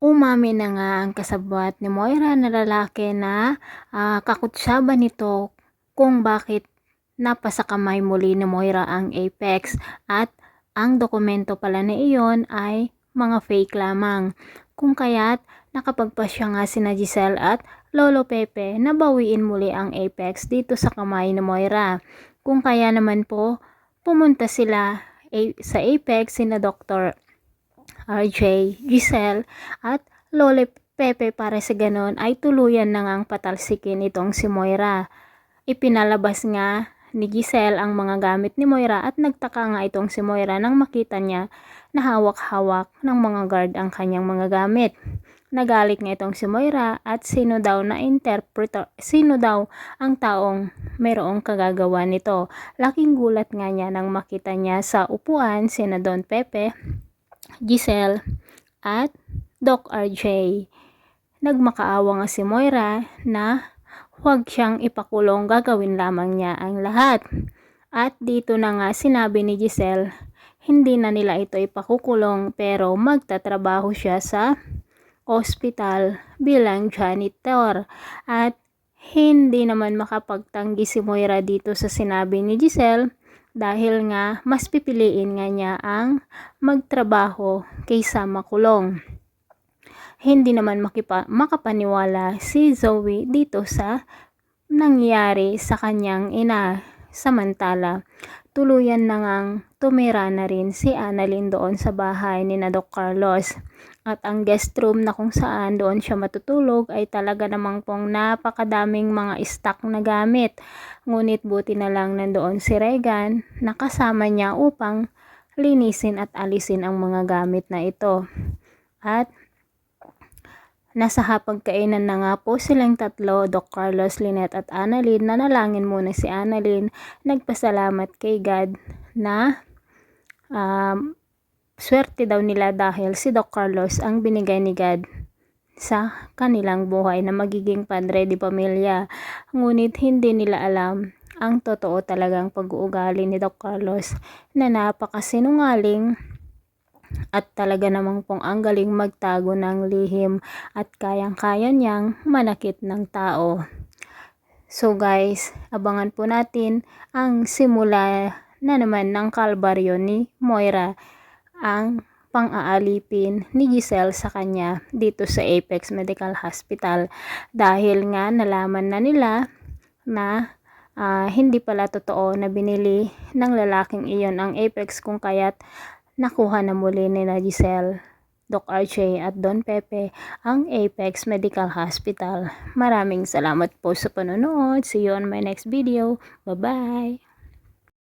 Umami na nga ang kasabwat ni Moira na lalaki na kakutsaba nito kung bakit napasakamay muli ni Moira ang Apex at ang dokumento pala na iyon ay mga fake lamang. Kung kaya't nakapagpasya nga sina Giselle at Lolo Pepe na bawiin muli ang Apex dito sa kamay ni Moira. Kung kaya naman po pumunta sila sa Apex sina Dr. RJ, Giselle at Lolo Pepe para sa ganon ay tuluyan na ngang patalsikin itong si Moira. Ipinalabas nga ni Giselle ang mga gamit ni Moira at nagtaka nga itong si Moira nang makita niya na hawak-hawak ng mga guard ang kanyang mga gamit. Nagalit nga itong si Moira at sino daw ang taong mayroong kagagawa nito. Laking gulat nga niya nang makita niya sa upuan sina Don Pepe, Giselle at Doc RJ. Nagmakaawa nga si Moira na huwag siyang ipakulong, gagawin lamang niya ang lahat. At dito na nga sinabi ni Giselle, hindi na nila ito ipakukulong pero magtatrabaho siya sa ospital bilang janitor. At hindi naman makapagtanggi si Moira dito sa sinabi ni Giselle dahil nga mas pipiliin nga niya ang magtrabaho kaysa makulong. Hindi naman makapaniwala si Zoe dito sa nangyari sa kanyang ina. Samantala, tuluyan na ngang tumira na rin si Annalyn doon sa bahay ni na Doc Carlos. At ang guest room na kung saan doon siya matutulog ay talaga namang pong napakadaming mga stock na gamit. Ngunit buti na lang nandoon si Regan na kasama niya upang linisin at alisin ang mga gamit na ito. At nasa hapagkainan na nga po silang tatlo, Doc Carlos, Lynette at Annalyn. Nanalangin muna si Annalyn, nagpasalamat kay God na swerte daw nila dahil si Doc Carlos ang binigay ni God sa kanilang buhay na magiging padre di pamilya. Ngunit hindi nila alam ang totoo talagang pag-uugali ni Doc Carlos na napakasinungaling at talaga namang pong ang galing magtago ng lihim at kayang-kaya niyang manakit ng tao. So guys, abangan po natin ang simula na naman ng kalbaryo ni Moira, ang pang-aalipin ni Giselle sa kanya dito sa Apex Medical Hospital dahil nga nalaman na nila na hindi pala totoo na binili ng lalaking iyon ang Apex, kung kaya't nakuha na muli ni na Giselle, Doc RJ at Don Pepe ang Apex Medical Hospital. Maraming salamat po sa panonood. See you on my next video. Bye-bye!